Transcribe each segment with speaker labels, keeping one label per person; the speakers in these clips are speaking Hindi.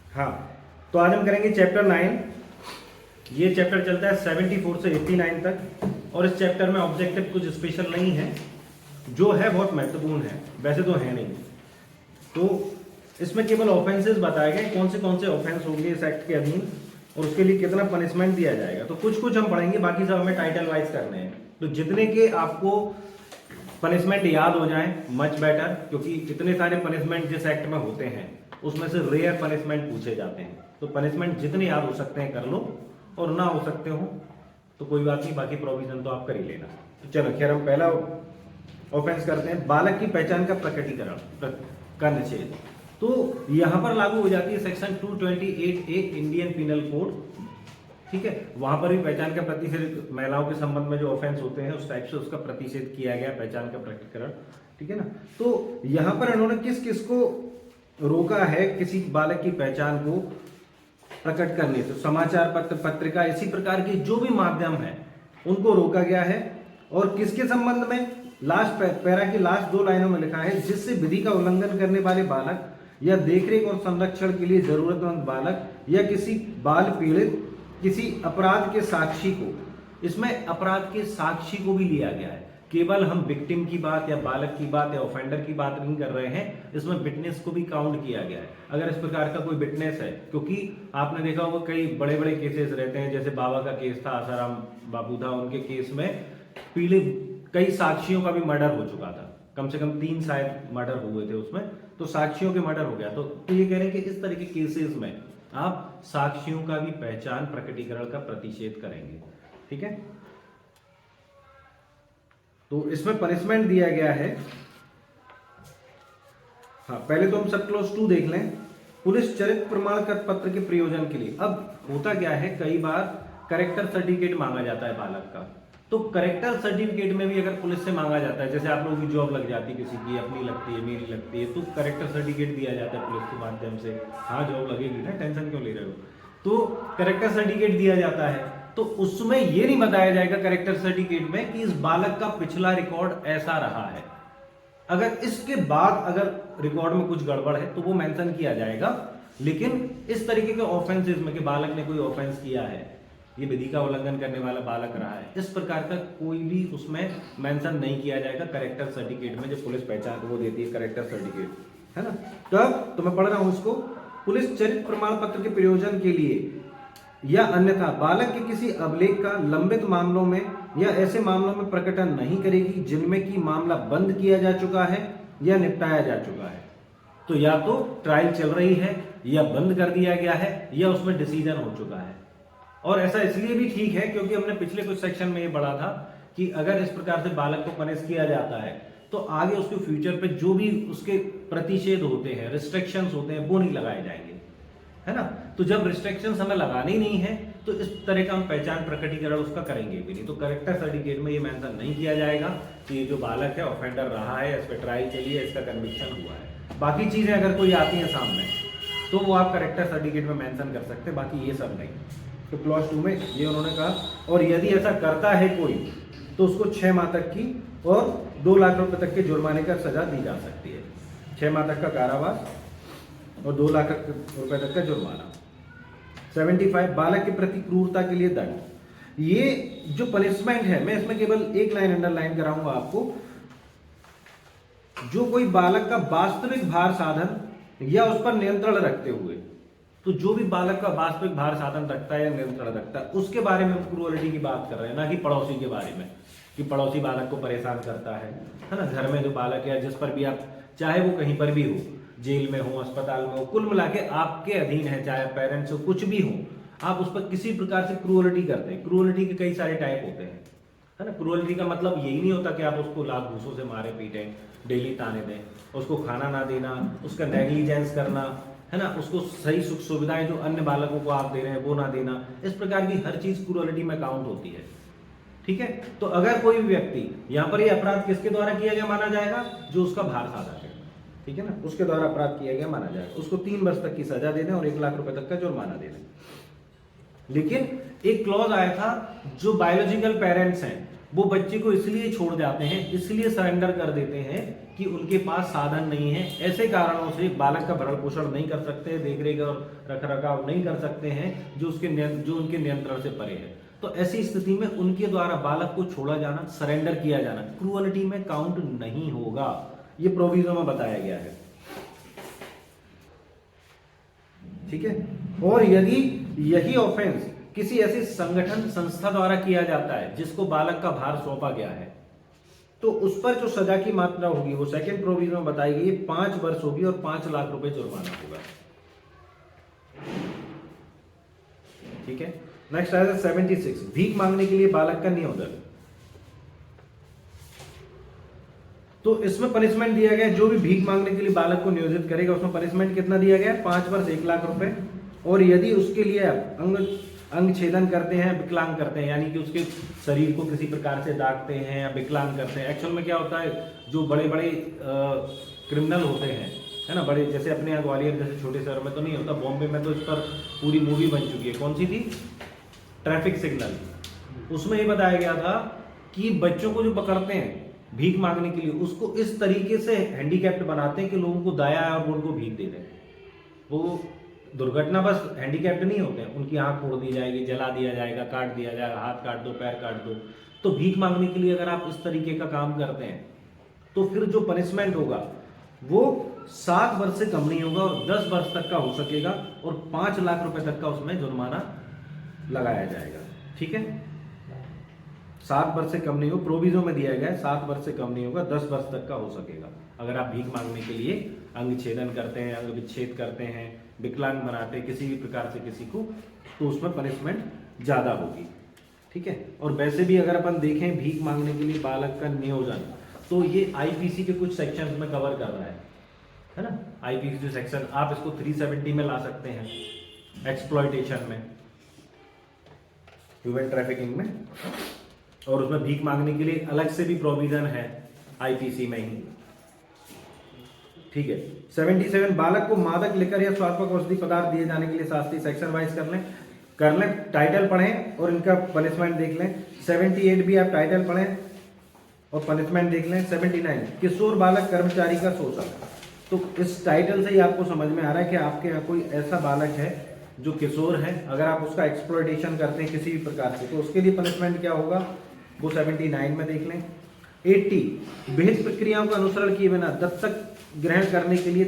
Speaker 1: हाँ, तो आज हम करेंगे चैप्टर 9। ये चैप्टर चलता है 74 से 89 तक और इस चैप्टर में ऑब्जेक्टिव कुछ स्पेशल नहीं है, जो है बहुत महत्वपूर्ण है, वैसे तो है नहीं। तो इसमें केवल ऑफेंसेस बताए गए, कौन से ऑफेंस होंगे इस एक्ट के अधीन और उसके लिए कितना पनिशमेंट दिया जाएगा। तो कुछ कुछ हम पढ़ेंगे, बाकी सब हमें टाइटल वाइज करने हैं। तो जितने के आपको पनिशमेंट याद हो जाएं मच बेटर, क्योंकि इतने सारे पनिशमेंट जिस एक्ट में होते हैं उसमें से रेयर पनिशमेंट पूछे जाते हैं। तो पनिशमेंट जितने याद हो सकते हैं कर लो, और ना हो सकते हो तो कोई बात नहीं, बाकी प्रोविजन तो आप कर ही लेना। तो चलो खैर, हम पहला ऑफेंस करते हैं, बालक की पहचान का प्रकटीकरण का निषेध। तो यहां पर लागू हो जाती है section 228A Indian penal code. ठीक है, वहां पर भी पहचान का प्रतिषेध, महिलाओं के संबंध में जो ऑफेंस होते हैं उस टाइप से उसका प्रतिषेध किया गया, पहचान का प्रकटीकरण। ठीक है ना। तो यहां पर इन्होंने किस किस को रोका है किसी बालक की पहचान को प्रकट करने से? समाचार पत्र, पत्रिका, इसी प्रकार के जो भी माध्यम है उनको रोका गया है। और किसके संबंध में? लास्ट पैरा की लास्ट 2 लाइनों में लिखा है, जिससे विधि का उल्लंघन करने वाले बालक या देखरेख और संरक्षण के लिए जरूरतमंद बालक या किसी बाल पीड़ित, किसी अपराध के साक्षी को, इसमें अपराध के साक्षी को भी लिया गया है। केवल हम विक्टिम की बात या बालक की बात या ऑफेंडर की बात नहीं कर रहे हैं, इसमें विटनेस को भी काउंट किया गया है। अगर इस प्रकार का कोई विटनेस है, क्योंकि आपने देखा होगा कई बड़े बड़े केसेस रहते हैं, जैसे बाबा का केस था, आसाराम बाबू था, उनके केस में पीड़ित कई साक्षियों का भी मर्डर हो चुका था, कम से कम 3 शायद मर्डर हुए थे उसमें, तो साक्षियों के मर्डर हो गया। तो ये कह रहे हैं कि इस तरह के केसेस में आप साक्षियों का भी पहचान प्रकटीकरण का प्रतिषेध करेंगे। ठीक है, तो इसमें पनिशमेंट दिया गया है। हाँ, पहले तो हम सब क्लॉज 2 देख लें, पुलिस चरित्र प्रमाण पत्र के प्रयोजन के लिए। अब होता क्या है, कई बार करेक्टर सर्टिफिकेट मांगा जाता है बालक का, तो करेक्टर सर्टिफिकेट में भी अगर पुलिस से मांगा जाता है, जैसे आप लोगों की जॉब लग जाती है, किसी की अपनी लगती है, मेरी लगती है, तो करेक्टर सर्टिफिकेट दिया जाता है पुलिस के माध्यम से। हाँ, जॉब लगेगी ना, टेंशन क्यों ले रहे हो। तो करेक्टर सर्टिफिकेट दिया जाता है, तो उसमें यह नहीं बताया जाएगा करेक्टर सर्टिफिकेट में कि इस बालक का पिछला रिकॉर्ड ऐसा रहा है। अगर इसके बाद अगर रिकॉर्ड में कुछ गड़बड़ है तो वो मेंशन किया जाएगा, लेकिन इस तरीके के ऑफेंसेस में कि बालक ने कोई ऑफेंस किया है, ये विधि का उल्लंघन करने वाला बालक रहा है, इस प्रकार का कोई भी उसमें मेंशन नहीं किया जाएगा करेक्टर सर्टिफिकेट में, जो पुलिस पहचान वो देती है करेक्टर सर्टिफिकेट, है ना। तब तो मैं पढ़ रहा हूं इसको, पुलिस चरित्र प्रमाण पत्र के प्रयोजन के लिए या अन्यथा बालक के किसी अभिलेख का लंबित मामलों में या ऐसे मामलों में प्रकटन नहीं करेगी जिनमें की मामला बंद किया जा चुका है या निपटाया जा चुका है। तो या तो ट्रायल चल रही है, या बंद कर दिया गया है, या उसमें डिसीजन हो चुका है। और ऐसा इसलिए भी ठीक है क्योंकि हमने पिछले कुछ सेक्शन में ये पढ़ा था कि अगर इस प्रकार से बालक को पनिश किया जाता है तो आगे उसके फ्यूचर पे जो भी उसके प्रतिषेध होते हैं, रिस्ट्रिक्शंस होते हैं, वो नहीं लगाए जाएंगे, है ना। तो जब रिस्ट्रिक्शंस हमें लगानी नहीं है तो इस तरह का हम पहचान प्रकटीकरण उसका करेंगे भी नहीं। तो करेक्टर सर्टिफिकेट में ये मेंशन नहीं किया जाएगा कि ये जो बालक है ऑफेंडर रहा है, इस पर ट्रायल चली है, इसका कन्विक्शन हुआ है। बाकी चीजें अगर कोई आती है सामने तो वो आप करेक्टर सर्टिफिकेट में मेंशन कर सकते हैं, बाकी ये सब नहीं। तो क्लॉज 2 में ये उन्होंने कहा, और यदि ऐसा करता है कोई तो उसको 6 माह तक की और 2 लाख रुपए तक के जुर्माने का सजा दी जा सकती है। 6 माह तक का कारावास और 2 लाख रुपए तक का जुर्माना। 75 बालक के प्रति क्रूरता के लिए दंड। ये जो पनिशमेंट है, मैं इसमें केवल एक लाइन अंडरलाइन कराऊंगा आपको, जो कोई बालक का वास्तविक भार साधन या उस पर नियंत्रण रखते हुए, तो जो भी बालक का वास्तविक भार साधन रखता है या नियंत्रण रखता है उसके बारे में क्रूरलिटी की बात कर रहे हैं, ना कि पड़ोसी के बारे में कि पड़ोसी बालक को परेशान करता है ना। घर में जो बालक है, जिस पर भी आप, चाहे वो कहीं पर भी हो, जेल में हो, अस्पताल में हो, कुल मिला के आपके अधीन है, चाहे पेरेंट्स हो, कुछ भी हो, आप उस पर किसी प्रकार से क्रूरलिटी करते हैं। क्रूरलिटी के कई सारे टाइप होते हैं, है ना। क्रूरलिटी का मतलब यही नहीं होता कि आप उसको लात घूसों से मारे पीटे, डेली ताने दें, उसको खाना ना देना, उसका नेग्लिजेंस करना, है ना, उसको सही सुख सुविधाएं जो अन्य बालकों को आप दे रहे हैं वो ना देना, इस प्रकार की हर चीज क्रूरलिटी में काउंट होती है। ठीक है, तो अगर कोई व्यक्ति, यहां पर ये अपराध किसके द्वारा किया गया माना जाएगा? जो उसका भार साधक है, ठीक है ना, उसके द्वारा अपराध किया गया माना जाएगा। उसको 3 वर्ष तक की सजा दे दें और 1 लाख रुपए तक का जुर्माना दे दें। लेकिन एक क्लॉज आया था, जो बायोलॉजिकल पेरेंट्स हैं वो बच्चे को इसलिए छोड़ जाते हैं, इसलिए सरेंडर कर देते हैं कि उनके पास साधन नहीं है। ऐसे कारणों से बालक का भरण पोषण नहीं कर सकते, देख रेख और रख रखाव नहीं कर सकते हैं, जो उनके नियंत्रण से परे है। तो ऐसी स्थिति में उनके द्वारा बालक को छोड़ा जाना, सरेंडर किया जाना क्रूअलिटी में काउंट नहीं होगा। ये प्रोविजन में बताया गया है, ठीक है। और यदि यही ऑफेंस किसी ऐसे संगठन संस्था द्वारा किया जाता है जिसको बालक का भार सौंपा गया है, तो उस पर जो सजा की मात्रा होगी वो सेकंड प्रोविजन में बताई गई 5 वर्ष होगी और 5 लाख रुपए जुर्माना होगा, ठीक है। नेक्स्ट आया 76, भीख मांगने के लिए बालक का नियोजन। तो इसमें पनिशमेंट दिया गया, जो भी भीख मांगने के लिए बालक को नियोजित करेगा उसमें पनिशमेंट कितना दिया गया, 5 वर्ष 1 लाख रुपए। और यदि उसके लिए अंग छेदन करते हैं, विकलांग करते हैं, यानी कि उसके शरीर को किसी प्रकार से दागते हैं या विकलांग करते हैं। एक्चुअल में क्या होता है, जो बड़े बड़े क्रिमिनल होते हैं, है ना, बड़े, जैसे अपने यहाँ ग्वालियर जैसे छोटे शहर में तो नहीं होता, बॉम्बे में तो इस पर पूरी मूवी बन चुकी है। कौन सी थी, ट्रैफिक सिग्नल। उसमें ये बताया गया था कि बच्चों को जो पकड़ते हैं भीख मांगने के लिए, उसको इस तरीके से हैंडीकैप्ड बनाते हैं कि लोगों को दाया और वो उनको भीख देते हैं। वो दुर्घटना बस हैंडीकैप्ड नहीं होते हैं, उनकी आंख फोड़ दी जाएगी, जला दिया जाएगा, काट दिया जाएगा, हाथ काट दो, पैर काट दो। तो भीख मांगने के लिए अगर आप इस तरीके का काम करते हैं तो फिर जो पनिशमेंट होगा वो 7 वर्ष से कम नहीं होगा और 10 वर्ष तक का हो सकेगा और 5 लाख रुपए तक का उसमें जुर्माना लगाया जाएगा, ठीक है। 7 वर्ष से कम नहीं हो, प्रोविजन में दिया गया है 7 वर्ष से कम नहीं होगा, 10 वर्ष तक का हो सकेगा। अगर आप भीख मांगने के लिए अंग छेदन करते हैं, अंग विच्छेद करते हैं, विकलांग बनाते हैं किसी भी प्रकार से किसी को, तो उसमें पनिशमेंट ज्यादा होगी, ठीक है। और वैसे भी अगर अपन देखें भीख मांगने के लिए बालक का नियोजन, तो ये आईपीसी के कुछ सेक्शंस में कवर कर रहा है ना। आईपीसी जो सेक्शन, आप इसको 370 में ला सकते हैं, एक्सप्लॉयटेशन में, ह्यूमन ट्रैफिकिंग में, और उसमें भीख मांगने के लिए अलग से भी प्रोविजन है आईपीसी में ही, ठीक है। 77, बालक को मादक लिकर या स्वास्थ्यवर्धक औषधि पदार्थ दिए जाने के लिए शास्त्री, सेक्शन वाइज कर लें, टाइटल पढ़ें और इनका पनिशमेंट देख लें। 78 भी आप टाइटल पढ़ें और पनिशमेंट देख लें। 79, किशोर बालक कर्मचारी का शोषण। तो इस टाइटल से ही आपको समझ में आ रहा है कि आपके यहाँ कोई ऐसा बालक है जो किशोर है, अगर आप उसका एक्सप्लॉयटेशन करते हैं किसी भी प्रकार से, तो उसके लिए पनिशमेंट क्या होगा वो 79 में देख लें। 80, विहित प्रक्रियाओं का अनुसरण किए बिना दत्तक ग्रहण करने के लिए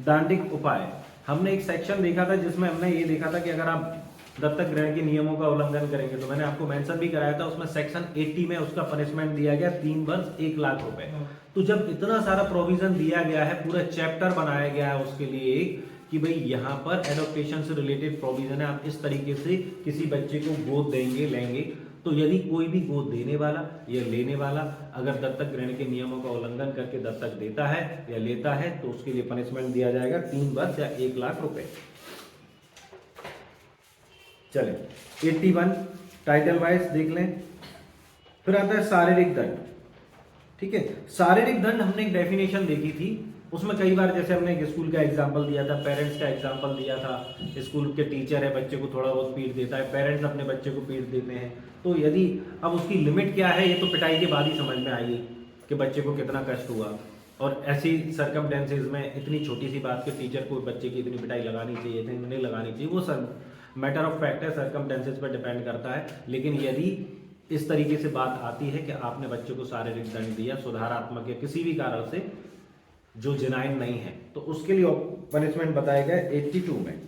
Speaker 1: दांडिक उपाय। हमने एक सेक्शन देखा था जिसमें हमने ये देखा था कि अगर आप दत्तक ग्रहण के नियमों का उल्लंघन करेंगे, तो मैंने आपको मेंशन भी कराया था, उसमें सेक्शन 80 में उसका पनिशमेंट दिया गया 3 वर्ष 1 लाख रुपए। तो जब इतना सारा प्रोविजन दिया गया है, पूरा चैप्टर बनाया गया है उसके लिए कि भाई यहाँ पर एडॉप्टेशन से रिलेटेड प्रोविजन है, आप इस तरीके से किसी बच्चे को गोद देंगे, लेंगे, तो यदि कोई भी गोद देने वाला या लेने वाला अगर दत्तक ग्रहण के नियमों का उल्लंघन करके दत्तक देता है या लेता है, तो उसके लिए पनिशमेंट दिया जाएगा 3 वर्ष या 1 लाख रुपए। चले 81 टाइटल वाइज देख लें। फिर आता है शारीरिक दंड, ठीक है। शारीरिक दंड हमने एक डेफिनेशन देखी थी, उसमें कई बार जैसे हमने एक स्कूल का एग्जांपल दिया था, पेरेंट्स का एग्जांपल दिया था। स्कूल के टीचर है, बच्चे को थोड़ा बहुत पीट देता है, पेरेंट्स अपने बच्चे को पीट देते हैं, तो यदि अब उसकी लिमिट क्या है, ये तो पिटाई के बाद ही समझ में आई कि बच्चे को कितना कष्ट हुआ। और ऐसी सर्कमस्टेंसेज में इतनी छोटी सी बात के टीचर को बच्चे की इतनी पिटाई लगानी चाहिए थी, नहीं लगानी चाहिए, वो सर मैटर ऑफ फैक्ट है, सर्कमस्टेंसेज पर डिपेंड करता है। लेकिन यदि इस तरीके से बात आती है कि आपने बच्चे को शारीरिक दंड दिया सुधारात्मक या किसी भी कारण से जो जेनाइन नहीं है, तो उसके लिए पनिशमेंट बताया गया 82 में,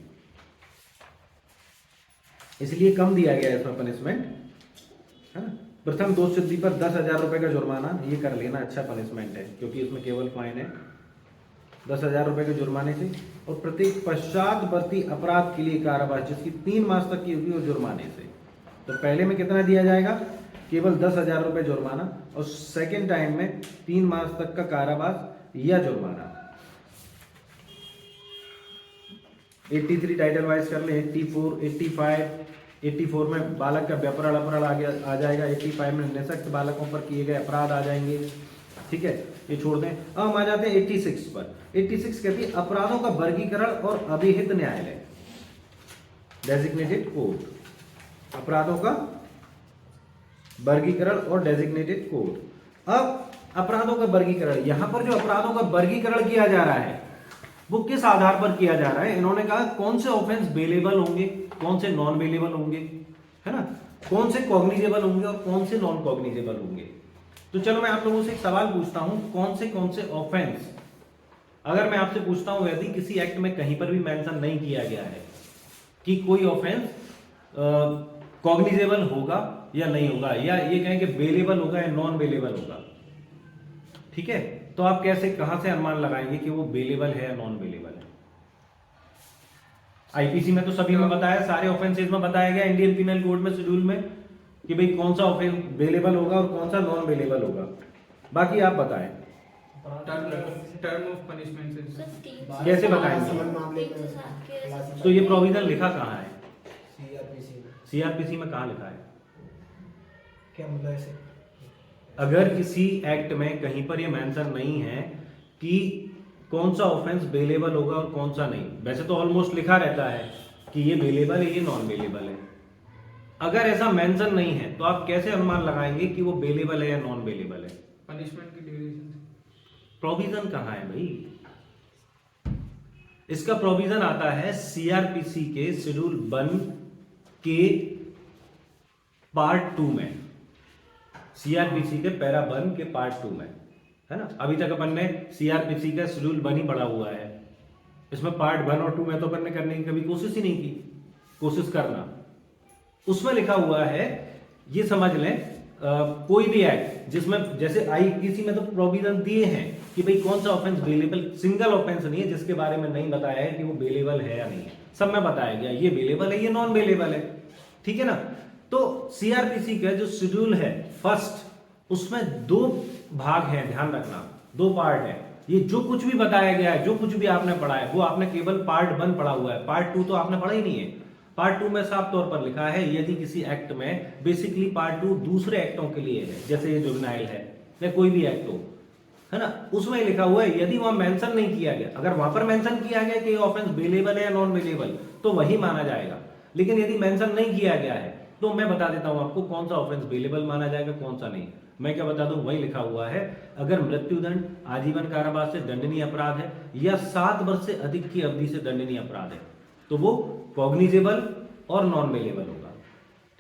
Speaker 1: इसलिए कम दिया गया है इसमें पनिशमेंट, है ना। प्रथम दोषसिद्धि पर 10,000 रुपए का जुर्माना, ये कर लेना, अच्छा पनिशमेंट है क्योंकि इसमें केवल फाइन है 10,000 रुपए के जुर्माने से। और प्रत्येक पश्चातवर्ती अपराध के लिए कारावास जिसकी 3 मास तक की होगी और जुर्माने से। तो पहले में कितना दिया जाएगा, केवल 10,000 रुपए जुर्माना, और सेकेंड टाइम में 3 मास तक का कारावास या जुर्माना। 83 टाइटल वाइज कर ले। 84, 85, 84 में बालक का व्यापरण अपराध आ जाएगा। 85 में निःशक्त बालकों पर किए गए अपराध आ जाएंगे, ठीक है, ये छोड़ दें। अब हम आ जाते हैं 86 पर। 86 कहती है अपराधों का वर्गीकरण और अभिहित न्यायालय, डेजिग्नेटेड कोर्ट। अपराधों का वर्गीकरण और डेजिग्नेटेड कोड। अब अपराधों का वर्गीकरण, यहां पर जो अपराधों का वर्गीकरण किया जा रहा है वो किस आधार पर किया जा रहा है? इन्होंने कहा कौन से ऑफेंस बेलेबल होंगे, कौन से नॉन बेलेबल होंगे, है ना, कौन से कॉग्निजेबल होंगे और कौन से नॉन कॉग्निजेबल होंगे। तो चलो मैं आप लोगों से एक सवाल पूछता हूं, कौन से ऑफेंस, अगर मैं आपसे पूछता हूं यदि किसी एक्ट में कहीं पर भी मेंशन नहीं किया गया है कि कोई ऑफेंस कॉग्निजेबल होगा या नहीं होगा, या ये कहें कि बेलेबल होगा या नॉन बेलेबल होगा, ठीक है, तो आप कैसे, कहां से अनुमान लगाएंगे कि वो बेलेबल है या नॉन बेलेबल है? आईपीसी में तो सभी में बताया, सारे ऑफेंसेस में बताया गया, इंडियन पिनल कोड में शेड्यूल में, कि भाई कौन सा ऑफेंस बेलेबल होगा और कौन सा नॉन बेलेबल होगा। बाकी आप बताएं
Speaker 2: टर्म ऑफ पनिशमेंट
Speaker 1: कैसे बताएंगे? तो ये प्रोविजन लिखा कहाँ है? सीआरपीसी में कहाँ लिखा है?
Speaker 3: क्या मतलब ऐसे?
Speaker 1: अगर किसी एक्ट में कहीं पर ये मेंशन नहीं है कि कौन सा ऑफेंस बेलेबल होगा और कौन सा नहीं, वैसे तो ऑलमोस्ट लिखा रहता है कि ये बेलेबल है, ये नॉन बेलेबल है, अगर ऐसा मेंशन नहीं है तो आप कैसे अनुमान लगाएंगे कि वो बेलेबल है या नॉन बेलेबल है?
Speaker 2: पनिशमेंट की ड्यूरेशन।
Speaker 1: प्रोविजन कहाँ है भाई? इसका प्रोविजन आता है सीआरपीसी के शेड्यूल 1 के पार्ट 2 में, सीआरपीसी के पैरा 1 के पार्ट 2 में, है ना। अभी तक अपन ने सीआरपीसी का शेड्यूल 1 ही पढ़ा हुआ है, इसमें पार्ट 1 और 2 में तो अपन ने करने की कभी कोशिश ही नहीं की, कोशिश करना। उसमें लिखा हुआ है, ये समझ लें, कोई भी एक्ट जिसमें, जैसे आईपीसी में तो प्रोविजन दिए हैं कि भाई कौन सा ऑफेंस बेलेबल, सिंगल ऑफेंस नहीं है जिसके बारे में नहीं बताया है कि वो बेलेबल है या नहीं है, सब में बताया गया ये बेलेबल है, ये नॉन बेलेबल है, ठीक है ना। तो सीआरपीसी का जो शेड्यूल है फर्स्ट, उसमें 2 भाग हैं, ध्यान रखना, 2 पार्ट है। ये जो कुछ भी बताया गया है, जो कुछ भी आपने पढ़ा है, वो आपने केवल पार्ट 1 पढ़ा हुआ है, पार्ट 2 तो आपने पढ़ा ही नहीं है। पार्ट 2 में साफ तौर पर लिखा है यदि किसी एक्ट में, बेसिकली पार्ट 2 दूसरे एक्टों के लिए है, जैसे ये जुवेनाइल है या कोई भी एक्ट हो, है ना, उसमें लिखा हुआ है यदि वहां मेंशन नहीं किया गया, अगर वहां पर मेंशन किया गया कि ऑफेंस बेलेबल है या नॉन बेलेबल तो वही माना जाएगा, लेकिन यदि मेंशन नहीं किया गया है तो मैं बता देता हूं आपको कौन सा ऑफेंस बेलेबल माना जाएगा, कौन सा नहीं। मैं क्या बता दूं, वही लिखा हुआ है, अगर मृत्युदंड, आजीवन कारावास से दंडनीय अपराध है या 7 वर्ष से अधिक की अवधि से दंडनीय अपराध है तो वो कॉग्निजेबल और नॉन बेलेबल होगा,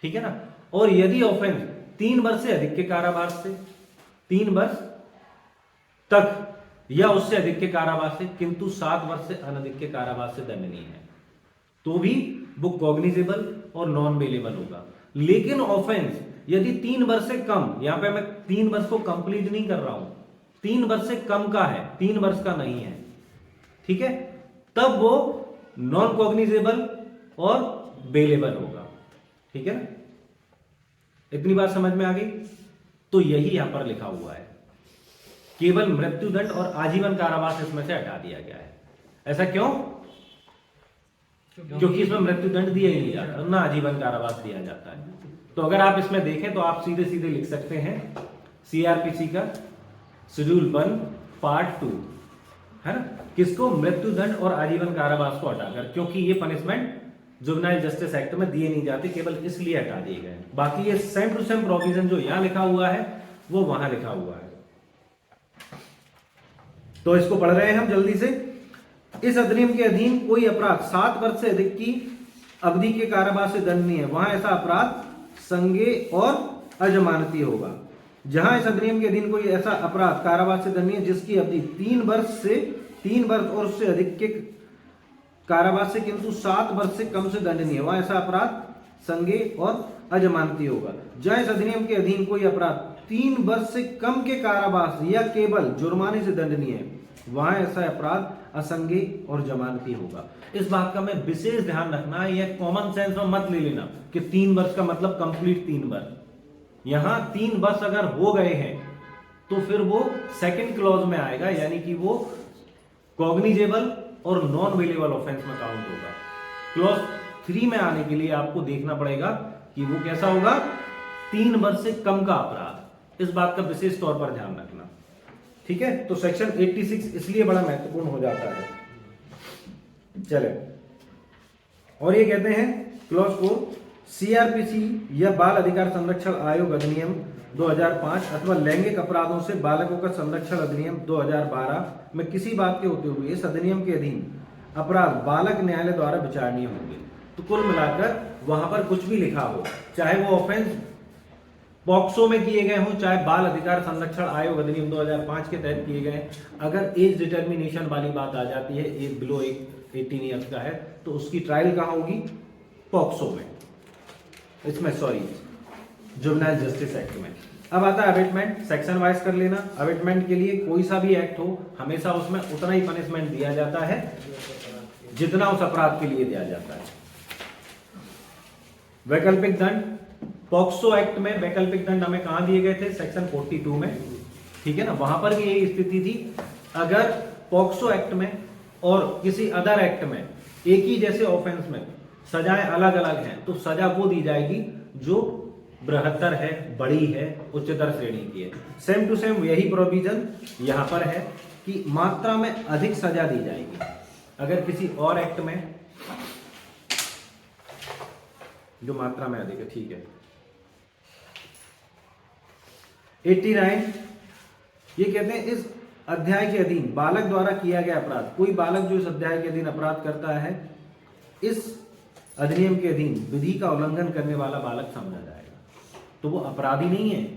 Speaker 1: ठीक है ना। और यदि ऑफेंस 3 वर्ष से अधिक के कारावास से, 3 वर्ष तक या उससे अधिक के कारावास से, किंतु 7 वर्ष से अनधिक के कारावास से दंडनीय है तो भी वो कॉग्निजेबल और नॉन बेलेबल होगा। लेकिन ऑफेंस यदि 3 वर्ष से कम, यहां पे मैं 3 वर्ष को कंप्लीट नहीं कर रहा हूं, 3 वर्ष से कम का है, 3 वर्ष का नहीं है, ठीक है, तब वो नॉन कॉग्निजेबल और बेलेबल होगा, ठीक है ना। इतनी बात समझ में आ गई? तो यही यहां पर लिखा हुआ है, केवल मृत्युदंड और आजीवन कारावास इसमें से हटा दिया गया है। ऐसा क्यों? क्योंकि इसमें मृत्युदंड दिया ही नहीं जाता, ना आजीवन कारावास दिया जाता है। तो अगर आप इसमें देखें तो आप सीधे सीधे लिख सकते हैं सीआरपीसी का शेड्यूल 1 पार्ट 2, है ना, किसको, मृत्युदंड और आजीवन कारावास को हटाकर, क्योंकि ये पनिशमेंट जुवेनाइल जस्टिस एक्ट में दिए नहीं जाते, केवल इसलिए हटा दिए गए। बाकी ये सेम टू सेम प्रोविजन जो यहां लिखा हुआ है वो वहां लिखा हुआ है। तो इसको पढ़ रहे हैं हम जल्दी से। इस अधिनियम के अधीन कोई अपराध 7 वर्ष से अधिक की अवधि के कारावास से दंडनीय है, वहां ऐसा अपराध संज्ञेय और अजमानती होगा। जहां इस अधिनियम के अधीन कोई ऐसा अपराध कारावास से दंडनीय जिसकी अवधि 3 वर्ष और उससे अधिक के कारावास से किंतु 7 वर्ष से कम से दंडनीय, वहां ऐसा अपराध संज्ञेय और अजमानती होगा। जहां इस अधिनियम के अधीन कोई अपराध 3 वर्ष से कम के कारावास या केवल जुर्माने से दंडनीय है, वहां ऐसा अपराध असंज्ञेय और जमानती होगा। इस बात का मैं विशेष ध्यान रखना है, यह कॉमन सेंस में मत ले लेना कि 3 वर्ष का मतलब कंप्लीट 3 वर्ष। यहां 3 वर्ष अगर हो गए हैं तो फिर वो सेकंड क्लॉज में आएगा, यानी कि वो कॉग्निजेबल और नॉन बेलेबल ऑफेंस में काउंट होगा। क्लॉज 3 में आने के लिए आपको देखना पड़ेगा कि वो कैसा होगा, 3 वर्ष से कम का अपराध। इस बात का विशेष तौर पर ध्यान रखना, ठीक है। तो सेक्शन 86 इसलिए बड़ा महत्वपूर्ण हो जाता है। चले, और ये कहते हैं क्लॉज 4, सीआरपीसी या बाल अधिकार संरक्षण आयोग अधिनियम 2005 अथवा लैंगिक अपराधों से बालकों का संरक्षण अधिनियम 2012 में किसी बात के होते हुए इस अधिनियम के अधीन अपराध बालक न्यायालय द्वारा विचारणीय होंगे। तो कुल मिलाकर वहां पर कुछ भी लिखा हो, चाहे वो ऑफेंस पॉक्सो में किए गए हों, चाहे बाल अधिकार संरक्षण आयोग अधिनियम 2005 के तहत किए गए, अगर एज डिटर्मिनेशन वाली बात आ जाती है, एज बिलो 18 ईयर्स का है, तो उसकी ट्रायल कहाँ होगी? पॉक्सो में, इसमें सॉरी जुवेनाइल जस्टिस एक्ट में। अब आता है अबेटमेंट, सेक्शन वाइज कर लेना। अबेटमेंट के लिए कोई सा भी एक्ट हो, हमेशा उसमें उतना ही पनिशमेंट दिया जाता है जितना उस अपराध के लिए दिया जाता है। वैकल्पिक दंड, पॉक्सो एक्ट में वैकल्पिक दंड हमें कहां दिए गए थे? सेक्शन 42 में, ठीक है ना। वहां पर भी यही स्थिति थी, अगर पॉक्सो एक्ट में और किसी अदर एक्ट में एक ही जैसे ऑफेंस में सजाएं अलग अलग हैं, तो सजा वो दी जाएगी जो बृहत्तर है, बड़ी है, उच्चतर श्रेणी की है। सेम टू सेम यही प्रोविजन यहां पर है कि मात्रा में अधिक सजा दी जाएगी। अगर किसी और एक्ट में जो मात्रा में अधिक है, ठीक है। 89 ये कहते हैं इस अध्याय के अधीन बालक द्वारा किया गया अपराध, कोई बालक जो इस अध्याय के अधीन अपराध करता है, इस अधिनियम के अधीन विधि का उल्लंघन करने वाला बालक समझा जाएगा। तो वो अपराधी नहीं है,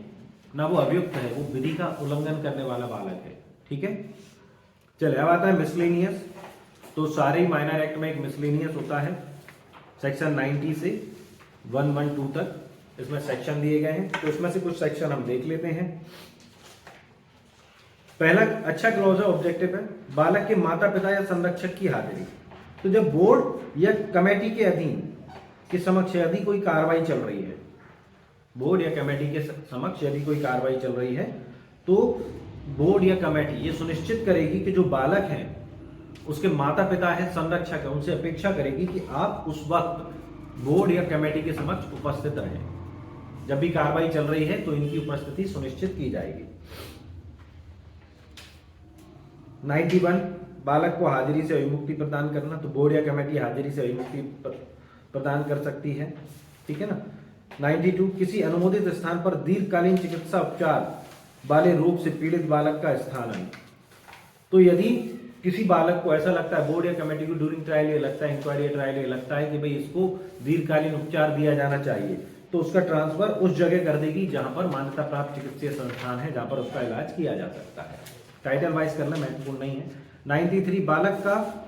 Speaker 1: ना वो अभियुक्त है, वो विधि का उल्लंघन करने वाला बालक है, ठीक है। चलिए अब आता है मिसलेनियस। तो सारे माइनर एक्ट में एक मिसलेनियस होता है, सेक्शन 90 से 112 तक इसमें सेक्शन दिए गए हैं। तो इसमें से कुछ सेक्शन हम देख लेते हैं। पहला अच्छा क्लॉज है, ऑब्जेक्टिव है, बालक के माता पिता या संरक्षक की हाजिरी। तो जब बोर्ड या कमेटी के अधीन के समक्ष यदि कोई कार्रवाई चल रही है, बोर्ड या कमेटी के समक्ष यदि कोई कार्रवाई चल रही है, तो बोर्ड या कमेटी ये सुनिश्चित करेगी कि जो बालक है उसके माता पिता है, संरक्षक है, उनसे अपेक्षा करेगी कि आप उस वक्त बोर्ड या कमेटी के समक्ष उपस्थित रहें। जब भी कार्रवाई चल रही है तो इनकी उपस्थिति सुनिश्चित की जाएगी। 91 बालक को हाजिरी से अभिमुक्ति प्रदान करना। तो बोर्ड या कमेटी हाजिरी से अभिमुक्ति प्रदान कर सकती है, ठीक है ना। 92 किसी अनुमोदित स्थान पर दीर्घकालीन चिकित्सा उपचार वाले रोग से पीड़ित बालक का स्थान। तो यदि किसी बालक को ऐसा लगता है, बोर्ड या कमेटी को ड्यूरिंग ट्रायल ये लगता है, इंक्वायरी ट्रायल ये लगता है कि भाई इसको दीर्घकालीन उपचार दिया जाना चाहिए, तो उसका ट्रांसफर उस जगह कर देगी जहां पर मान्यता प्राप्त चिकित्सीय संस्थान है, जहां पर उसका इलाज किया जा सकता है। टाइटल वाइज करना महत्वपूर्ण नहीं है। 93 बालक का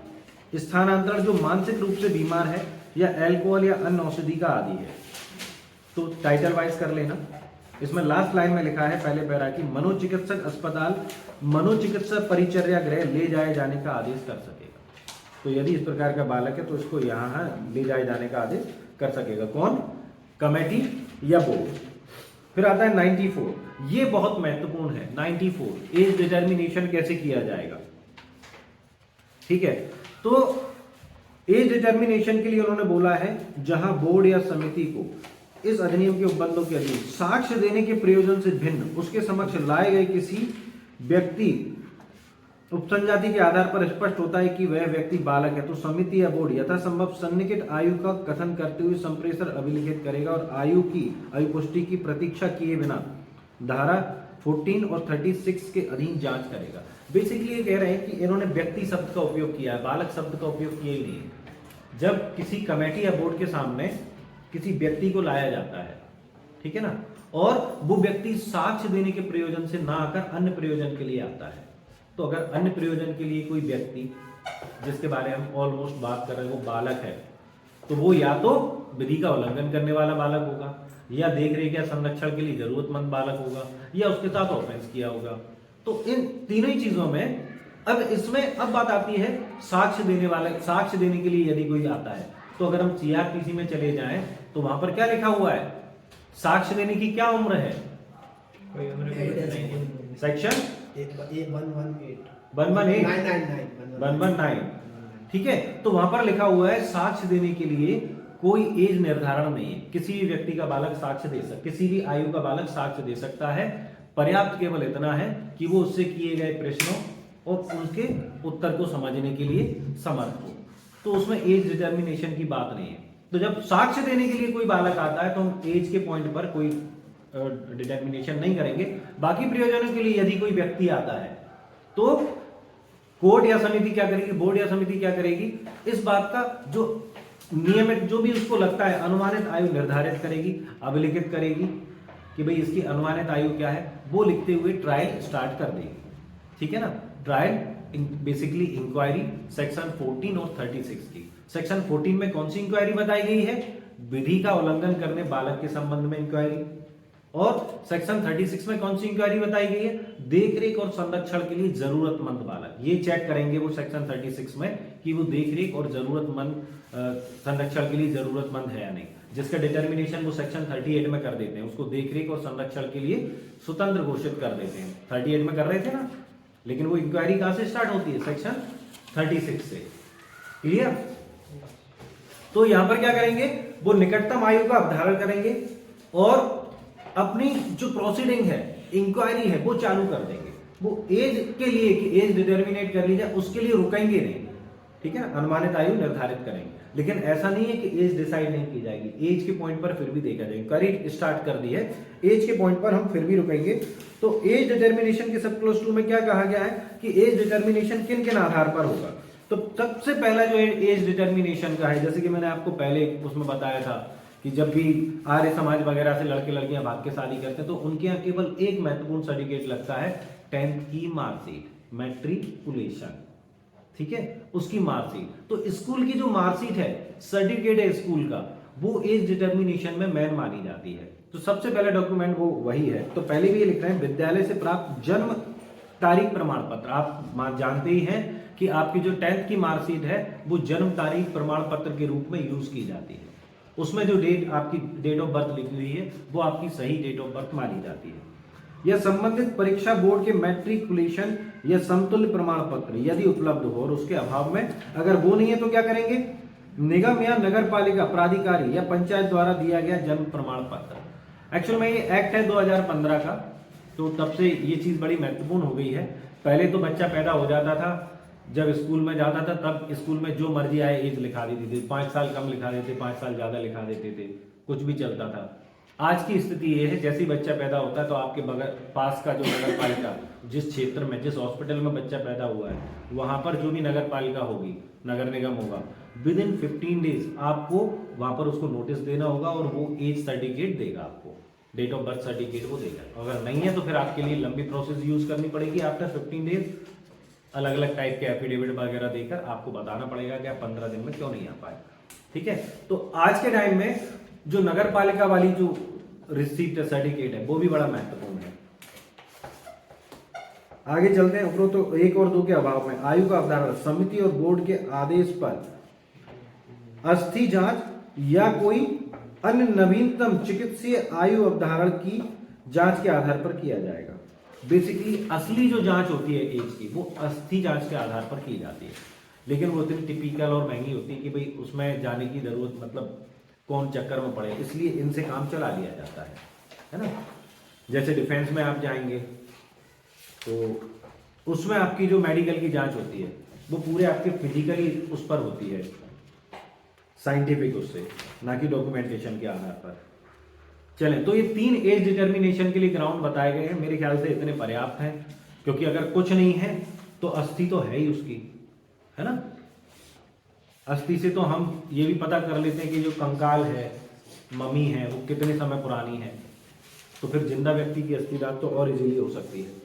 Speaker 1: स्थानांतरण जो मानसिक रूप से बीमार है या अल्कोहल या अन्य औषधि का आदि है। तो टाइटल वाइज कर लेना। इसमें लास्ट लाइन में लिखा है पहले पैरा की मनोचिकित्सक अस्पताल मनोचिकित्सा परिचर्या गृह ले जाए जाने का आदेश कर सकेगा। तो यदि इस प्रकार का बालक है तो इसको यहाँ ले जाए जाने का आदेश कर सकेगा कौन? कमेटी या बोर्ड। फिर आता है 94, ये बहुत महत्वपूर्ण है। 94 एज डिटर्मिनेशन कैसे किया जाएगा, ठीक है। तो एज डिटर्मिनेशन के लिए उन्होंने बोला है जहां बोर्ड या समिति को इस अधिनियम के उपबंधों के अधीन साक्ष्य देने के प्रयोजन से भिन्न उसके समक्ष लाए गए किसी व्यक्ति उपसंजाति के आधार पर स्पष्ट होता है कि वह व्यक्ति बालक है, तो समिति या बोर्ड यथासंभव सन्निकट आयु का कथन करते हुए संप्रेषण अभिलिखित करेगा और आयु पुष्टि की प्रतीक्षा किए बिना धारा 14 और 36 के अधीन जांच करेगा। बेसिकली ये कह रहे हैं कि इन्होंने व्यक्ति शब्द का उपयोग किया है, बालक शब्द का उपयोग किया ही नहीं है। जब किसी कमेटी या बोर्ड के सामने किसी व्यक्ति को लाया जाता है, ठीक है ना, और वो व्यक्ति साक्ष्य देने के प्रयोजन से ना आकर अन्य प्रयोजन के लिए आता है, तो अगर अन्य प्रयोजन के लिए कोई व्यक्ति जिसके बारे में हम ऑलमोस्ट बात कर रहे हैं वो बालक है, तो वो या तो विधि का उल्लंघन करने वाला बालक होगा, या देख रेख या संरक्षण के लिए जरूरतमंद बालक होगा, या उसके साथ ऑफेंस किया होगा। तो इन तीनों ही चीजों में अब इसमें अब बात आती है साक्ष्य देने वाले, साक्ष्य देने के लिए यदि कोई आता है, तो अगर हम सीआरपीसी में चले जाएं तो वहां पर क्या लिखा हुआ है? साक्ष्य देने की क्या उम्र है? सेक्शन 118 ठीक है। तो वहां पर लिखा हुआ है साक्ष्य देने के लिए कोई एज निर्धारण नहीं है। किसी भी व्यक्ति का बालक साक्ष्य दे सकता, किसी भी आयु का बालक साक्ष्य दे सकता है। पर्याप्त केवल इतना है कि वो उससे किए गए प्रश्नों और उनके उत्तर को समझने के लिए समर्थ हो। तो उसमें एज डिटर्मिनेशन की बात नहीं है। तो जब साक्ष्य देने के लिए कोई बालक आता है तो हम एज के पॉइंट पर कोई डिटर्मिनेशन नहीं करेंगे। बाकी प्रयोजनों के लिए यदि कोई व्यक्ति आता है तो कोर्ट या समिति क्या करेगी, बोर्ड या समिति क्या करेगी, इस बात का जो नियमित जो भी उसको लगता है अनुमानित आयु निर्धारित करेगी, अभिलिखित करेगी कि भाई इसकी अनुमानित आयु क्या है, वो लिखते हुए ट्रायल स्टार्ट कर देगी। ठीक है ना। ट्रायल बेसिकली इंक्वायरी सेक्शन 14 और 36 की। सेक्शन 14 में कौन सी इंक्वायरी बताई गई है, विधि का उल्लंघन करने बालक के संबंध में इंक्वायरी, और सेक्शन 36 में कौन सी इंक्वायरी बताई गई है, देखरेख और संरक्षण के लिए जरूरतमंद बालक। ये चेक करेंगे वो सेक्शन 36 में कि वो देखरेख और जरूरतमंद संरक्षण के लिए जरूरतमंद है या नहीं, जिसका डिटर्मिनेशन वो सेक्शन 38 में कर देते हैं। उसको देखरेख और संरक्षण के लिए स्वतंत्र घोषित कर देते हैं। 38 में कर रहे थे ना, लेकिन वो इंक्वायरी कहां से स्टार्ट होती है, सेक्शन 36 से। क्लियर। तो यहां पर क्या करेंगे, वो निकटतम आयु का अवधारण करेंगे और अपनी जो प्रोसीडिंग है, इंक्वायरी है, वो चालू कर देंगे। वो एज के लिए कि एज डिटर्मिनेट कर ली जाए उसके लिए रुकेंगे नहीं। ठीक है, अनुमानित आयु निर्धारित करेंगे, लेकिन ऐसा नहीं है कि एज डिसाइड नहीं की जाएगी। एज के पॉइंट पर फिर भी देखा जाएगा। इंक्वायरी स्टार्ट कर दी है, एज के पॉइंट पर हम फिर भी रुकेंगे। तो एज डिटर्मिनेशन के सब क्लोज 2 में क्या कहा गया है कि एज डिटर्मिनेशन किन किन आधार पर होगा। तो सबसे पहला जो एज डिटर्मिनेशन का है, जैसे कि मैंने आपको पहले उसमें बताया था कि जब भी आर्य समाज वगैरह से लड़के लड़कियां भाग के शादी करते हैं तो उनके यहाँ केवल एक महत्वपूर्ण सर्टिफिकेट लगता है, 10th की मार्कशीट, मैट्रिकुलेशन। ठीक है, उसकी मार्कशीट। तो स्कूल की जो मार्कशीट है, सर्टिफिकेट है स्कूल का, वो एज डिटर्मिनेशन में मेन मानी जाती है। तो सबसे पहला डॉक्यूमेंट वो वही है। तो पहले भी ये लिख रहे हैं, विद्यालय से प्राप्त जन्म तारीख प्रमाण पत्र। आप जानते ही हैं कि आपकी जो 10th की मार्कशीट है वो जन्म तारीख प्रमाण पत्र के रूप में यूज की जाती है। उसमें जो डेट आपकी डेट ऑफ बर्थ लिखी हुई है वो आपकी सही डेट ऑफ बर्थ मानी जाती है। यह संबंधित परीक्षा बोर्ड के मैट्रिकुलेशन या समतुल्य प्रमाण पत्र यदि उपलब्ध हो, और उसके अभाव में अगर वो नहीं है तो क्या करेंगे, निगम या नगर पालिका प्राधिकारी या पंचायत द्वारा दिया गया जन्म प्रमाण पत्र। एक्चुअल में ये एक्ट है 2015 का, तो तब से ये चीज बड़ी महत्वपूर्ण हो गई है। पहले तो बच्चा पैदा हो जाता था, जब स्कूल में जाता था तब स्कूल में जो मर्जी आए एज लिखा देती थी, 5 साल कम लिखा देते, 5 साल ज्यादा लिखा देते थे, कुछ भी चलता था। आज की स्थिति ये है, जैसे ही बच्चा पैदा होता है तो आपके बगल पास का जो नगर पालिका, जिस क्षेत्र में, जिस हॉस्पिटल में बच्चा पैदा हुआ है, वहां पर जो भी नगर पालिका होगी, नगर निगम होगा, विद इन 15 डेज आपको वहां पर उसको नोटिस देना होगा और वो एज सर्टिफिकेट देगा आपको, डेट ऑफ बर्थ सर्टिफिकेट वो देगा। अगर नहीं है तो फिर आपके लिए लंबी प्रोसेस यूज करनी पड़ेगी। आफ्टर 15 डेज अलग अलग टाइप के एफिडेविट वगैरह देकर आपको बताना पड़ेगा कि आप 15 दिन में क्यों नहीं आ पाए। ठीक है, तो आज के टाइम में जो नगर पालिका वाली जो रिसीप्ट सर्टिफिकेट है वो भी बड़ा महत्वपूर्ण है। आगे चलते हैं। उपरोक्त तो 1 और 2 के अभाव में आयु का अवधारण समिति और बोर्ड के आदेश पर अस्थि जांच या कोई अन्य नवीनतम चिकित्सीय आयु अवधारण की जांच के आधार पर किया जाएगा। बेसिकली असली जो जांच होती है एज की, वो अस्थि जांच के आधार पर की जाती है, लेकिन वो इतनी टिपिकल और महंगी होती है कि भाई उसमें जाने की जरूरत, मतलब कौन चक्कर में पड़े, इसलिए इनसे काम चला लिया जाता है ना। जैसे डिफेंस में आप जाएंगे तो उसमें आपकी जो मेडिकल की जांच होती है वो पूरे आपके फिजिकली उस पर होती है, साइंटिफिक उससे, ना कि डॉक्यूमेंटेशन के आधार पर। चलें, तो ये 3 एज डिटर्मिनेशन के लिए ग्राउंड बताए गए हैं, मेरे ख्याल से इतने पर्याप्त हैं, क्योंकि अगर कुछ नहीं है तो अस्थि तो है ही उसकी, है ना। अस्थि से तो हम ये भी पता कर लेते हैं कि जो कंकाल है, मम्मी है, वो कितने समय पुरानी है, तो फिर जिंदा व्यक्ति की अस्थि दान तो और इजीली हो सकती है।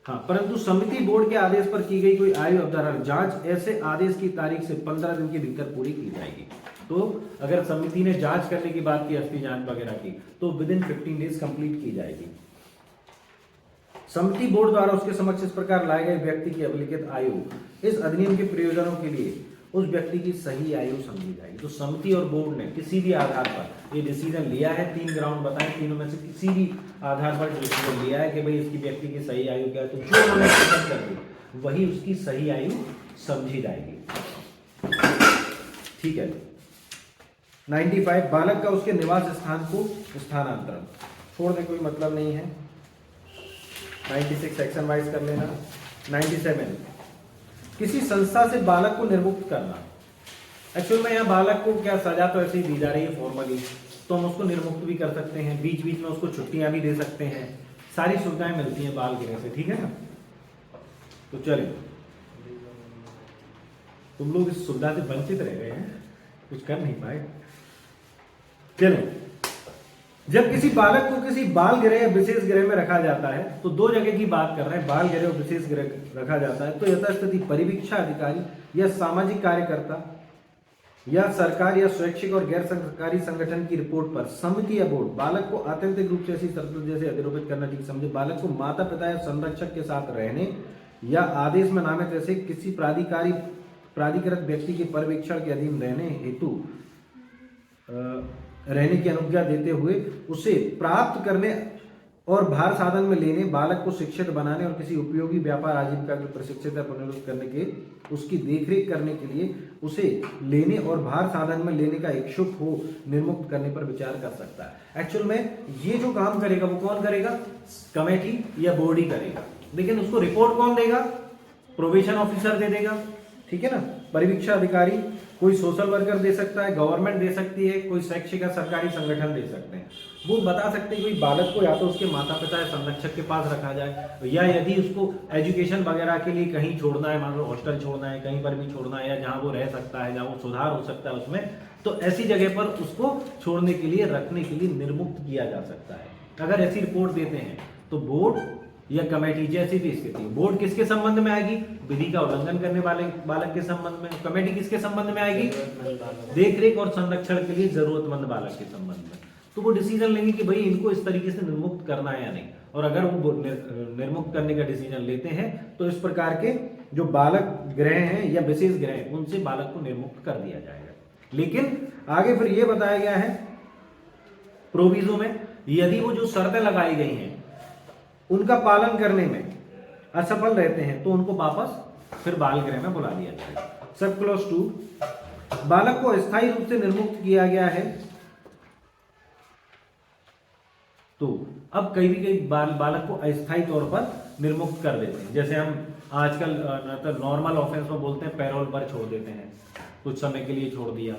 Speaker 1: हाँ, परंतु समिति बोर्ड के आदेश पर की गई कोई आयु अवधारण जांच ऐसे आदेश की तारीख से 15 दिन के भीतर पूरी की जाएगी। तो अगर समिति ने जांच करने की बात की, अस्थि जांच वगैरह की, तो विद इन 15 डेज कंप्लीट की जाएगी। समिति बोर्ड द्वारा उसके समक्ष इस प्रकार लाए गए व्यक्ति की अभिलिखित आयु इस अधिनियम के प्रयोजनों के लिए उस व्यक्ति की सही आयु समझी जाएगी। तो समिति और बोर्ड ने किसी भी आधार पर ये डिसीजन लिया है, 3 ग्राउंड बताए, तीनों में से किसी भी आधार पर डिसीजन लिया है कि भाई इसकी व्यक्ति की सही आयु क्या है, तो जो उन्होंने डिसाइड कर दी वही उसकी सही आयु समझी जाएगी। ठीक है। 95 बालक का उसके निवास स्थान को स्थानांतरण छोड़ दे, कोई मतलब नहीं है। 96 सेक्शन वाइज कर लेना। 97 किसी संस्था से बालक को निर्मुक्त करना। एक्चुअल में यहाँ बालक को क्या सजा तो ऐसे ही दी जा रही है फॉर्मली, तो हम उसको निर्मुक्त भी कर सकते हैं, बीच बीच में उसको छुट्टियां भी दे सकते हैं, सारी सुविधाएं मिलती हैं बाल गृह से, ठीक है ना। तो चलिए, तुम लोग इस सुविधा से वंचित रह गए हैं, कुछ कर नहीं पाए। चलो, जब किसी बालक को किसी बाल गृह या विशेष गृह में रखा जाता है, तो दो जगह की बात कर रहे हैं, बाल गृह और विशेष गृह रखा जाता है, तो यथास्थिति परिवीक्षा अधिकारी या सामाजिक कार्यकर्ता या सरकार या स्वैच्छिक और गैर सरकारी संगठन की रिपोर्ट पर समिति या बोर्ड बालक को आत्यंतिक रूप से ऐसी शर्तों जैसे अधिरोपित करना चाहिए समझे बालक को माता पिता या संरक्षक के साथ रहने या आदेश में नामित ऐसे किसी प्राधिकृत व्यक्ति के पर्यवेक्षण के अधीन रहने हेतु रहने की अनुज्ञा देते हुए उसे प्राप्त करने और भार साधन में लेने, बालक को शिक्षित बनाने और किसी उपयोगी व्यापार आजीविका के प्रशिक्षित या पुनरुत्त करने के उसकी देखरेख करने के लिए उसे लेने और भार साधन में लेने का इच्छुक हो निर्मुक्त करने पर विचार कर सकता है। एक्चुअल में ये जो काम करेगा वो कौन करेगा? कमेटी या बोर्ड ही करेगा, लेकिन उसको रिपोर्ट कौन देगा? प्रोबेशन ऑफिसर दे देगा, ठीक है ना। परिवीक्षा अधिकारी कोई सोशल वर्कर दे सकता है, गवर्नमेंट दे सकती है, कोई शैक्षिक या सरकारी संगठन दे सकते हैं। वो बता सकते हैं कि बालक को या तो उसके माता पिता या संरक्षक के पास रखा जाए, या यदि उसको एजुकेशन वगैरह के लिए कहीं छोड़ना है, मान लो हॉस्टल छोड़ना है, कहीं पर भी छोड़ना है, या जहाँ वो रह सकता है, जहाँ वो सुधार हो सकता है उसमें, तो ऐसी जगह पर उसको छोड़ने के लिए, रखने के लिए निर्मुक्त किया जा सकता है। अगर ऐसी रिपोर्ट देते हैं तो बोर्ड या कमेटी जैसी भी स्थिति, बोर्ड किसके संबंध में आएगी? विधि का उल्लंघन करने वाले बालक के संबंध में। कमेटी किसके संबंध में आएगी? देखरेख और संरक्षण के लिए जरूरतमंद बालक के संबंध में। तो वो डिसीजन लेंगे कि भाई इनको इस तरीके से निर्मुक्त करना है या नहीं, और अगर वो निर्मुक्त करने का डिसीजन लेते हैं तो इस प्रकार के जो बालक गृह हैं या विशेष गृह हैं उनसे बालक को निर्मुक्त कर दिया जाएगा। लेकिन आगे फिर ये बताया गया है प्रोविजो में, यदि वो जो शर्तें लगाई गई हैं उनका पालन करने में असफल रहते हैं तो उनको वापस फिर बाल गृह में बुला लिया जाएगा। सब क्लॉज 2, बालक को अस्थायी रूप से निर्मुक्त किया गया है, तो अब कई भी कई बालक को अस्थायी तौर पर निर्मुक्त कर देते हैं। जैसे हम आजकल नॉर्मल ऑफेंस में बोलते हैं पैरोल पर छोड़ देते हैं, कुछ समय के लिए छोड़ दिया,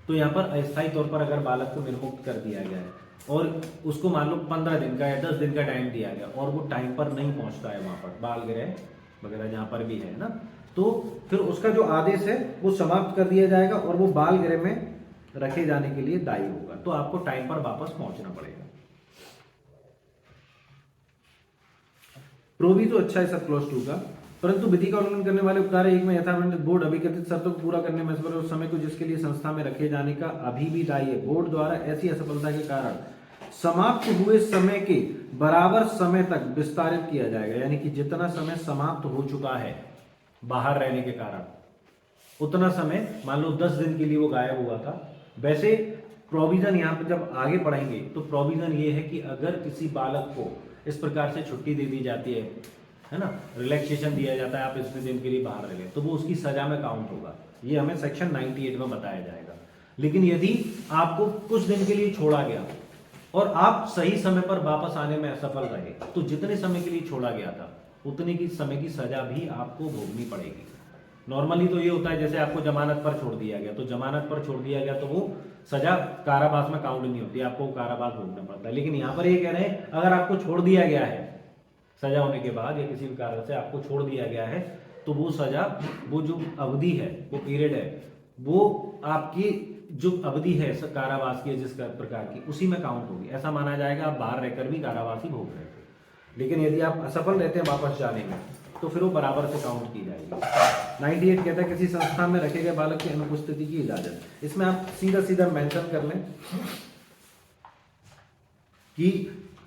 Speaker 1: तो यहाँ पर अस्थायी तौर पर अगर बालक को निर्मुक्त कर दिया गया है और उसको मान लो 15 दिन का या 10 दिन का टाइम दिया गया और वो टाइम पर नहीं पहुंचता है वहां पर बाल गृह वगैरह जहां पर भी है ना, तो फिर उसका जो आदेश है वो समाप्त कर दिया जाएगा और वो बाल गृह में रखे जाने के लिए दायी होगा। तो आपको टाइम पर वापस पहुंचना पड़ेगा। प्रोविजो अच्छा है सब क्लॉज 2 का, परंतु विधि का उल्लंघन करने वाले उपकार 1 में यथावर्णित बोर्ड अभिकथित शर्तों को पूरा करने में असफल उस समय को जिसके लिए संस्था में रखे जाने का अभी भी दायी है। बोर्ड द्वारा ऐसी असफलता के कारण समाप्त हुए समय के बराबर समय तक विस्तारित किया जाएगा, यानी कि जितना समय समाप्त हो चुका है बाहर रहने के कारण उतना समय, मान लो 10 दिन के लिए वो गायब हुआ था, वैसे प्रोविजन यहाँ पर जब आगे पढ़ेंगे तो प्रोविजन ये है कि अगर किसी बालक को इस प्रकार से छुट्टी दे दी जाती है ना, रिलैक्सेशन दिया जाता है, आप इतने दिन के लिए बाहर रह गए, तो वो उसकी सजा में काउंट होगा। ये हमें सेक्शन 98 में बताया जाएगा। लेकिन यदि आपको कुछ दिन के लिए छोड़ा गया और आप सही समय पर वापस आने में असफल रहे, तो जितने समय के लिए छोड़ा गया था उतने की समय की सजा भी आपको भोगनी पड़ेगी। नॉर्मली तो ये होता है जैसे आपको जमानत पर छोड़ दिया गया, तो जमानत पर छोड़ दिया गया तो वो सजा कारावास में काउंट नहीं होती, आपको कारावास भोगना पड़ता है। लेकिन यहाँ पर ये कह रहे हैं अगर आपको छोड़ दिया गया है सजा होने के बाद या किसी भी कारण से आपको छोड़ दिया गया है, तो वो सजा, वो जो अवधि है, वो पीरियड है, वो आपकी जो अवधि है कारावास की जिस प्रकार की, उसी में काउंट होगी। ऐसा माना जाएगा आप बाहर रहकर भी कारावास ही भोग रहे थे। लेकिन यदि आप असफल रहते हैं वापस जाने में तो फिर वो बराबर से काउंट की जाएगी। 98 कहता है किसी संस्थान में रखे गए बालक की अनुपस्थिति की इजाजत। इसमें आप सीधा सीधा मेंशन कर लें कि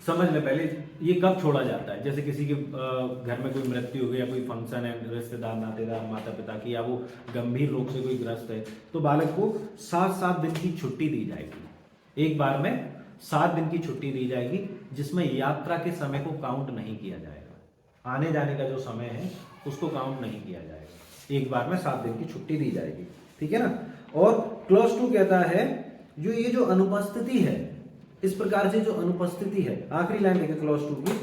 Speaker 1: समझ लें पहले ये कब छोड़ा जाता है। जैसे किसी के घर में कोई मृत्यु हो गई या कोई फंक्शन है, रिश्तेदार नातेदार माता पिता की, या वो गंभीर रोग से कोई ग्रस्त है, तो बालक को 7 दिन की छुट्टी दी जाएगी। एक बार में 7 दिन की छुट्टी दी जाएगी, जिसमें यात्रा के समय को काउंट नहीं किया जाएगा। आने जाने का जो समय है उसको काउंट नहीं किया जाएगा। एक बार में 7 दिन की छुट्टी दी जाएगी, ठीक है ना। और क्लॉज 2 कहता है जो ये जो अनुपस्थिति है, इस प्रकार से जो अनुपस्थिति है, आखिरी लाइन देखिए क्लॉज 2 की,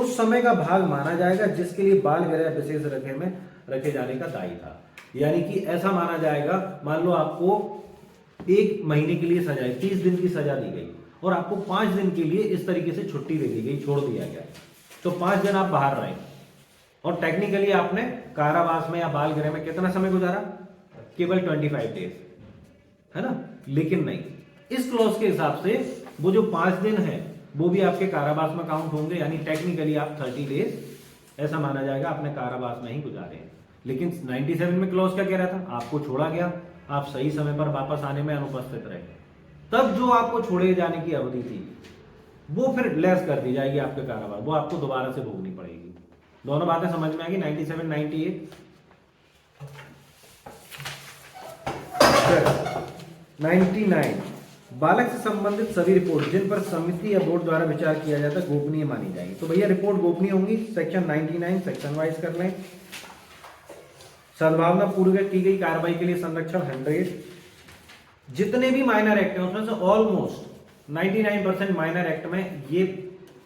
Speaker 1: उस समय का भाग माना जाएगा जिसके लिए बाल गृह विशेष रखे में रखे जाने का दायी था। यानी कि ऐसा माना जाएगा, मान लो आपको 1 महीने के लिए सजा, 30 दिन की सजा दी गई और आपको 5 दिन के लिए इस तरीके से छुट्टी दे दी गई, छोड़ दिया गया, तो 5 दिन आप बाहर रहे और टेक्निकली आपने कारावास में या बाल गृह में कितना समय गुजारा, केवल 25 डेज, है ना। लेकिन नहीं, इस क्लॉज के हिसाब से वो जो 5 दिन है वो भी आपके कारावास में काउंट होंगे, यानी टेक्निकली आप 30 डेज ऐसा माना जाएगा आपने कारावास में ही गुजारे हैं। लेकिन 97 में क्लॉज क्या कह रहा था, आपको छोड़ा गया, आप सही समय पर वापस आने में अनुपस्थित रहे, तब जो आपको छोड़े जाने की अवधि थी वो फिर लेस कर दी जाएगी आपके कारावास, वो आपको दोबारा से भोगनी पड़ेगी। दोनों बातें समझ में आ गई। 97, 98। 99, बालक से संबंधित सभी रिपोर्ट जिन पर समिति या बोर्ड द्वारा विचार किया जाता है गोपनीय मानी जाएगी। तो भैया रिपोर्ट गोपनीय होंगी। सेक्शन 99 सेक्शन वाइज कर लें। सद्भावना पूर्वक की गई कार्रवाई के लिए संरक्षण 100। जितने भी माइनर एक्ट हैं उसमें से ऑलमोस्ट 99% माइनर एक्ट में ये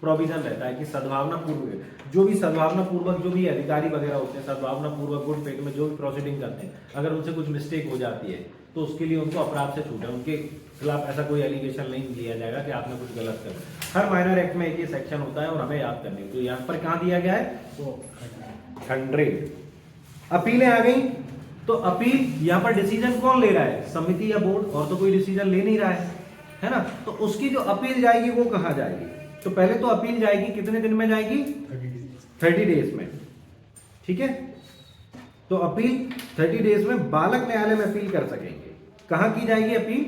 Speaker 1: प्रोविजन रहता है कि सद्भावना पूर्वक, जो भी सद्भावना पूर्वक जो भी अधिकारी वगैरह होते हैं सद्भावना पूर्वक गुड फेथ में जो भी प्रोसीडिंग करते हैं, अगर उनसे कुछ मिस्टेक हो जाती है तो उसके लिए उनको अपराध से छूट है, उनके खिलाफ ऐसा कोई एलिगेशन नहीं लिया जाएगा कि आपने कुछ गलत कर। हर माइनर एक्ट में एक ही सेक्शन होता है और हमें याद करने, तो यहाँ पर कहाँ दिया गया है 100। अपीलें आ गई, तो अपील यहाँ पर डिसीजन कौन ले रहा है, समिति या बोर्ड, और तो कोई डिसीजन ले नहीं रहा है ना। तो उसकी जो अपील जाएगी वो कहाँ जाएगी, तो पहले तो अपील जाएगी कितने दिन में जाएगी, 30 डेज में, ठीक है। तो अपील 30 डेज में बालक न्यायालय में अपील कर सकेंगे। कहाँ की जाएगी अपील,